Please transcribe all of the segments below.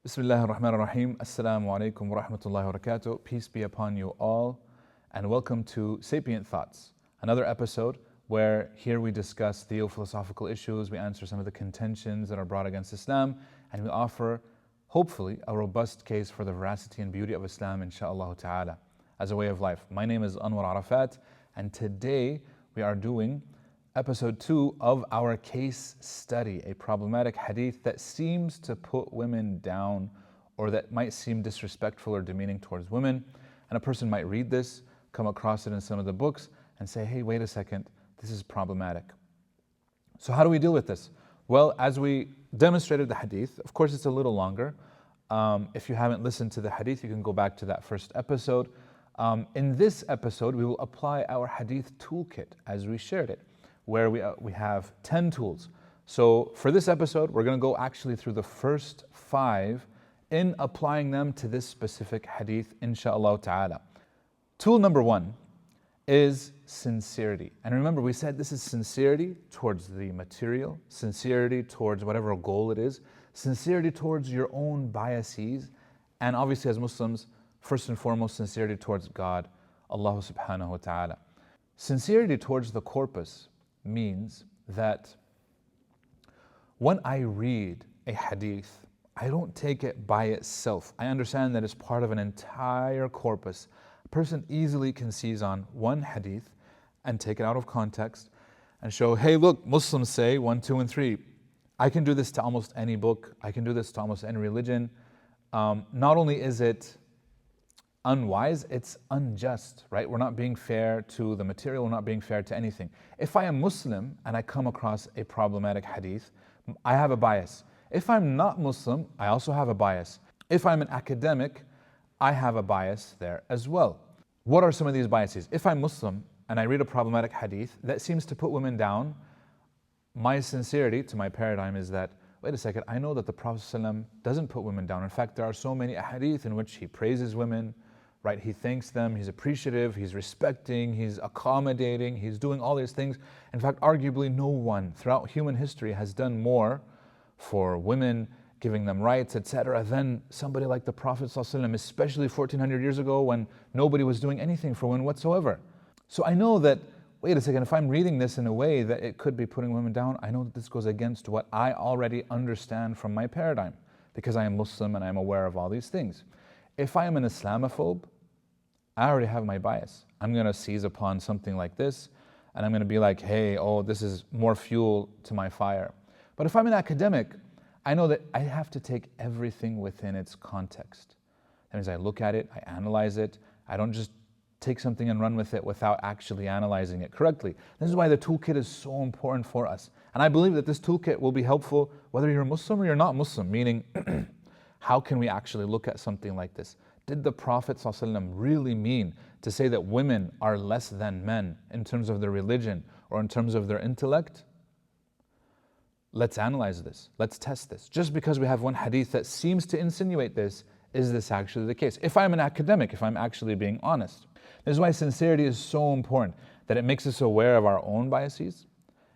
Bismillah ar-Rahman ar-Rahim. Assalamu alaikum wa rahmatullahi wa barakatuh. Peace be upon you all, and welcome to Sapient Thoughts, another episode where here we discuss theophilosophical issues, we answer some of the contentions that are brought against Islam, and we offer, hopefully, a robust case for the veracity and beauty of Islam, inshaAllah ta'ala, as a way of life. My name is Anwar Arafat, and today we are doing episode 2 of our case study, a problematic hadith that seems to put women down or that might seem disrespectful or demeaning towards women. And a person might read this, come across it in some of the books and say, hey, wait a second, this is problematic. So how do we deal with this? Well, as we demonstrated the hadith, of course it's a little longer. If you haven't listened to the hadith, you can go back to that first episode. In this episode, we will apply our hadith toolkit as we shared it, where we have 10 tools. So for this episode, we're going to go actually through the first 5 in applying them to this specific hadith, insha'Allah ta'ala. Tool number 1 is sincerity. And remember, we said this is sincerity towards the material, sincerity towards whatever goal it is, sincerity towards your own biases, and obviously as Muslims, first and foremost, sincerity towards God, Allah subhanahu wa ta'ala. Sincerity towards the corpus means that when I read a hadith, I don't take it by itself. I understand that it's part of an entire corpus. A person easily can seize on one hadith and take it out of context and show, hey, look, Muslims say 1, 2, and 3. I can do this to almost any book. I can do this to almost any religion. Not only is it unwise, it's unjust, right? We're not being fair to the material, we're not being fair to anything. If I am Muslim and I come across a problematic hadith, I have a bias. If I'm not Muslim, I also have a bias. If I'm an academic, I have a bias there as well. What are some of these biases? If I'm Muslim and I read a problematic hadith that seems to put women down, my sincerity to my paradigm is that, wait a second, I know that the Prophet ﷺ doesn't put women down. In fact, there are so many hadith in which he praises women, right? He thanks them, he's appreciative, he's respecting, he's accommodating, he's doing all these things. In fact, arguably no one throughout human history has done more for women, giving them rights, etc., than somebody like the Prophet ﷺ, especially 1400 years ago when nobody was doing anything for women whatsoever. So I know that, wait a second, if I'm reading this in a way that it could be putting women down, I know that this goes against what I already understand from my paradigm, because I am Muslim and I'm aware of all these things. If I am an Islamophobe, I already have my bias. I'm going to seize upon something like this and I'm going to be like, hey, oh, this is more fuel to my fire. But if I'm an academic, I know that I have to take everything within its context. That means I look at it, I analyze it. I don't just take something and run with it without actually analyzing it correctly. This is why the toolkit is so important for us. And I believe that this toolkit will be helpful whether you're Muslim or you're not Muslim, meaning how can we actually look at something like this? Did the Prophet ﷺ really mean to say that women are less than men in terms of their religion or in terms of their intellect? Let's analyze this. Let's test this. Just because we have one hadith that seems to insinuate this, is this actually the case? If I'm an academic, if I'm actually being honest. This is why sincerity is so important, that it makes us aware of our own biases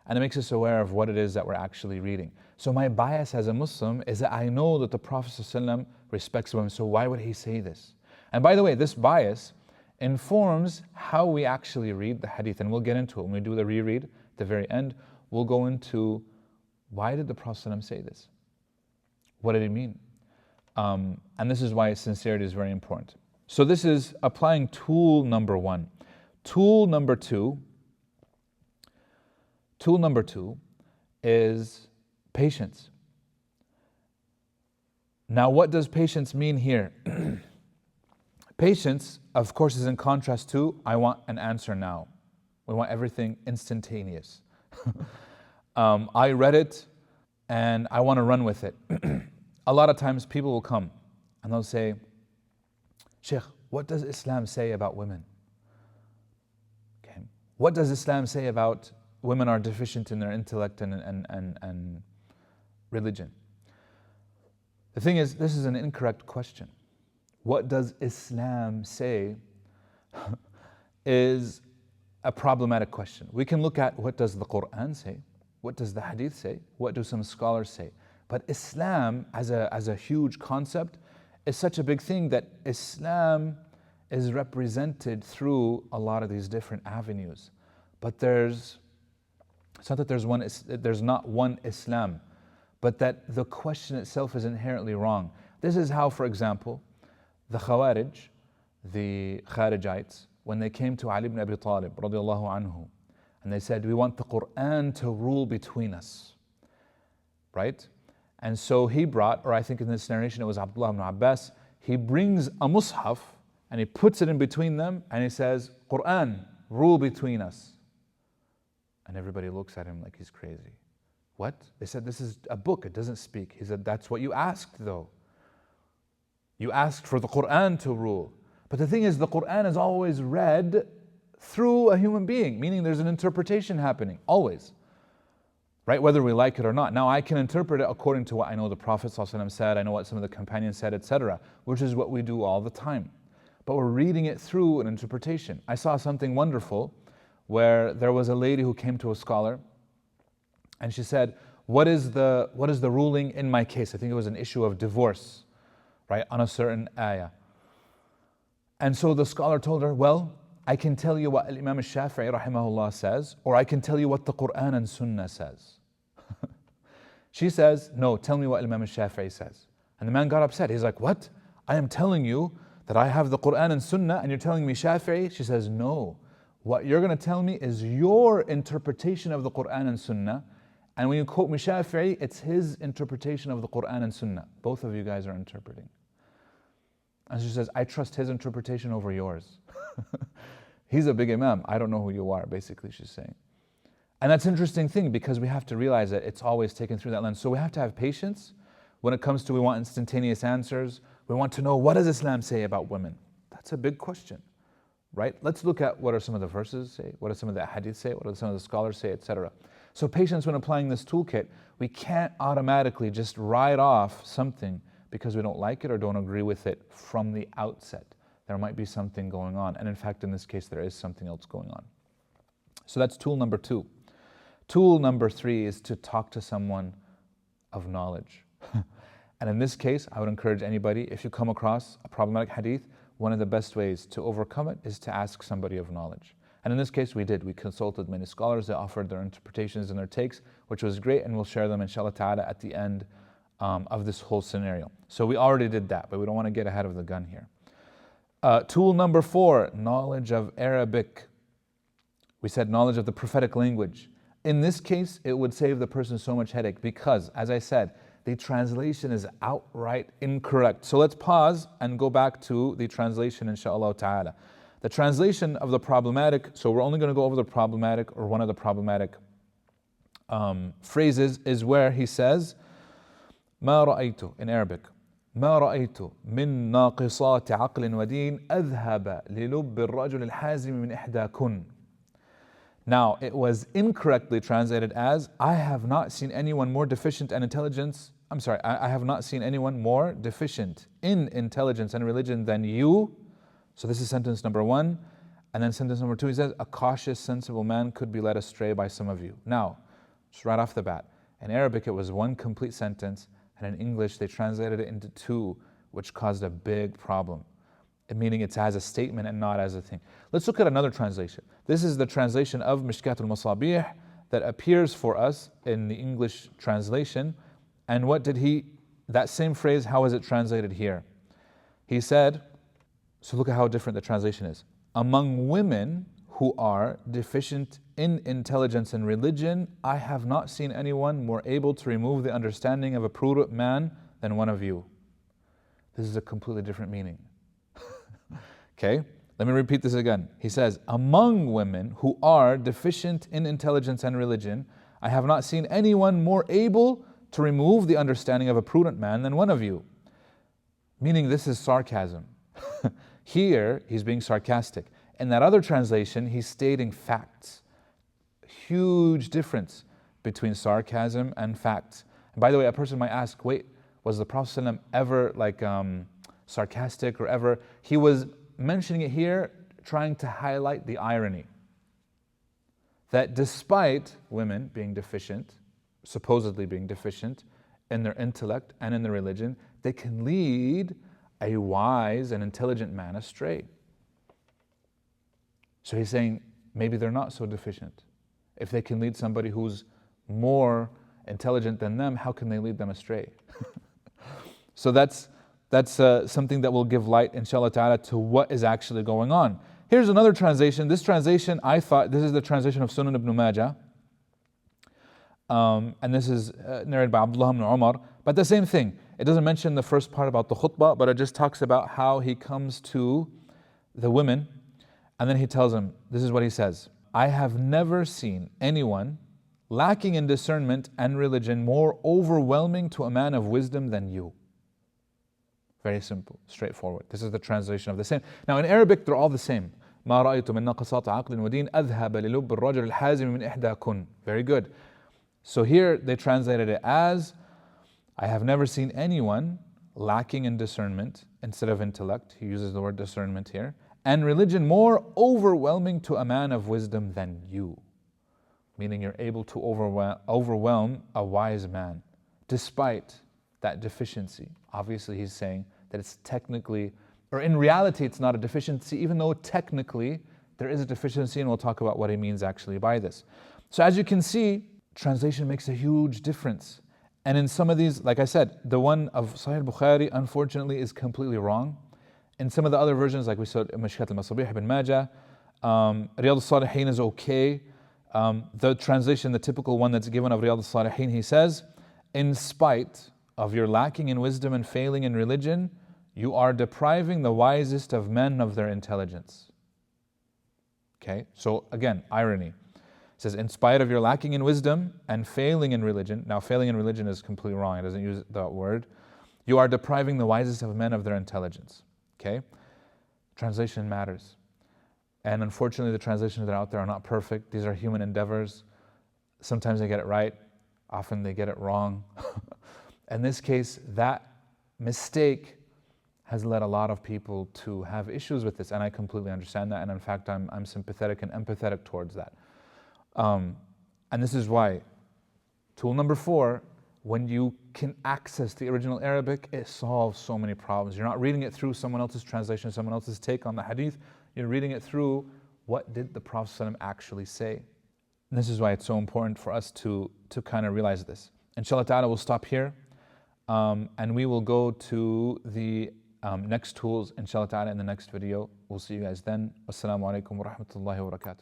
and it makes us aware of what it is that we're actually reading. So my bias as a Muslim is that I know that the Prophet ﷺ respects women, so why would he say this? And by the way, this bias informs how we actually read the hadith, and we'll get into it. When we do the reread at the very end, we'll go into why did the Prophet ﷺ say this? What did he mean? And this is why sincerity is very important. So this is applying tool number 1. Tool number 2 is patience. Now, what does patience mean here? Patience, of course, is in contrast to, I want an answer now. We want everything instantaneous. I read it and I want to run with it. A lot of times people will come and they'll say, Sheikh, what does Islam say about women? Okay. What does Islam say about women are deficient in their intellect and religion? The thing is, this is an incorrect question. What does Islam say is a problematic question. We can look at what does the Quran say, what does the Hadith say, what do some scholars say. But Islam as a huge concept is such a big thing that Islam is represented through a lot of these different avenues. But it's not that there's not one Islam, but that the question itself is inherently wrong. This is how, for example, the Khawarij, the Kharijites, when they came to Ali ibn Abi Talib radiallahu anhu, and they said, we want the Quran to rule between us, right? And so he brought, or I think in this narration it was Abdullah ibn Abbas, he brings a mushaf and he puts it in between them and he says, Quran, rule between us. And everybody looks at him like he's crazy. What? They said, this is a book, it doesn't speak. He said, that's what you asked though. You asked for the Quran to rule. But the thing is, the Quran is always read through a human being, meaning there's an interpretation happening, always. Right? Whether we like it or not. Now I can interpret it according to what I know the Prophet ﷺ said, I know what some of the companions said, etc., which is what we do all the time. But we're reading it through an interpretation. I saw something wonderful where there was a lady who came to a scholar and she said, what is the ruling in my case? I think it was an issue of divorce, right, on a certain ayah. And so the scholar told her, well, I can tell you what Imam al-Shafi'i rahimahullah says, or I can tell you what the Quran and Sunnah says. She says, no, tell me what Imam al-Shafi'i says. And the man got upset. He's like, what? I am telling you that I have the Quran and Sunnah and you're telling me Shafi'i? She says, no. What you're going to tell me is your interpretation of the Quran and Sunnah. And when you quote me Shafi'i, it's his interpretation of the Quran and Sunnah. Both of you guys are interpreting. And she says, I trust his interpretation over yours. He's a big imam. I don't know who you are, basically, she's saying. And that's an interesting thing because we have to realize that it's always taken through that lens. So we have to have patience when it comes to we want instantaneous answers. We want to know, what does Islam say about women? That's a big question, right? Let's look at what are some of the verses say, what do some of the hadiths say, what do some of the scholars say, etc. So patience when applying this toolkit, we can't automatically just write off something because we don't like it or don't agree with it from the outset. There might be something going on. And in fact, in this case, there is something else going on. So that's tool number 2. Tool number 3 is to talk to someone of knowledge. And in this case, I would encourage anybody, if you come across a problematic hadith, one of the best ways to overcome it is to ask somebody of knowledge. And in this case, we did. We consulted many scholars. They offered their interpretations and their takes, which was great, and we'll share them, inshallah ta'ala, at the end of this whole scenario. So we already did that, but we don't want to get ahead of the gun here. Tool number 4, knowledge of Arabic. We said knowledge of the prophetic language. In this case, it would save the person so much headache because, as I said, the translation is outright incorrect. So let's pause and go back to the translation, inshaAllah ta'ala. The translation of the problematic, so we're only going to go over the problematic or one of the problematic phrases, is where he says, ما رأيت, in Arabic, ما رأيت من ناقصات عقل ودين أذهب للب الرجل الحازم من إحداكن. Now, it was incorrectly translated as, I have not seen anyone more deficient in intelligence. I have not seen anyone more deficient in intelligence and religion than you. So this is sentence number 1. And then sentence number 2, he says, a cautious, sensible man could be led astray by some of you. Now, just right off the bat, in Arabic it was one complete sentence, and in English they translated it into 2, which caused a big problem. Meaning it's as a statement and not as a thing. Let's look at another translation. This is the translation of Mishkat al-Masabih that appears for us in the English translation. And what did that same phrase, how is it translated here? He said, so look at how different the translation is. Among women who are deficient in intelligence and religion, I have not seen anyone more able to remove the understanding of a prudent man than one of you. This is a completely different meaning. Okay, let me repeat this again. He says, among women who are deficient in intelligence and religion, I have not seen anyone more able to remove the understanding of a prudent man than one of you. Meaning this is sarcasm. Here, he's being sarcastic. In that other translation, he's stating facts. Huge difference between sarcasm and facts. And by the way, a person might ask, wait, was the Prophet ﷺ ever sarcastic or ever? He was mentioning it here, trying to highlight the irony that despite women being deficient, supposedly being deficient in their intellect and in their religion, they can lead a wise and intelligent man astray. So he's saying maybe they're not so deficient. If they can lead somebody who's more intelligent than them, how can they lead them astray? So that's something that will give light, inshallah ta'ala, to what is actually going on. Here's another translation. This translation, I thought, this is the translation of Sunan ibn Majah. And this is narrated by Abdullah ibn Umar. But the same thing. It doesn't mention the first part about the khutbah, but it just talks about how he comes to the women. And then he tells them, this is what he says: I have never seen anyone lacking in discernment and religion more overwhelming to a man of wisdom than you. Very simple, straightforward. This is the translation of the same. Now in Arabic, they're all the same. ما رأيت من نقصات عقل ودين أذهب للب الرجل الحازم من إحداكن. Very good. So here they translated it as, I have never seen anyone lacking in discernment instead of intellect. He uses the word discernment here. And religion more overwhelming to a man of wisdom than you. Meaning you're able to overwhelm a wise man despite that deficiency. Obviously he's saying that it's technically, or in reality it's not a deficiency, even though technically there is a deficiency, and we'll talk about what he means actually by this. So as you can see, translation makes a huge difference. And in some of these, like I said, the one of Sahih Bukhari unfortunately is completely wrong. In some of the other versions, like we said, Mishkat al-Masabih ibn Majah, Riyadh al-Salihin is okay. The translation, the typical one that's given of Riyadh al-Salihin, he says, in spite of your lacking in wisdom and failing in religion, you are depriving the wisest of men of their intelligence. Okay, so again, irony. It says, in spite of your lacking in wisdom and failing in religion, now failing in religion is completely wrong, it doesn't use that word, you are depriving the wisest of men of their intelligence. Okay? Translation matters. And unfortunately the translations that are out there are not perfect. These are human endeavors. Sometimes they get it right, often they get it wrong. In this case, that mistake has led a lot of people to have issues with this, and I completely understand that, and in fact I'm sympathetic and empathetic towards that. And this is why, tool number 4, when you can access the original Arabic, it solves so many problems. You're not reading it through someone else's translation, someone else's take on the hadith, you're reading it through what did the Prophet ﷺ actually say. And this is why it's so important for us to kind of realize this. Inshallah ta'ala, we'll stop here. And we will go to the next tools, inshallah ta'ala, in the next video. We'll see you guys then. Wassalamu alaikum wa rahmatullahi wa barakatuh.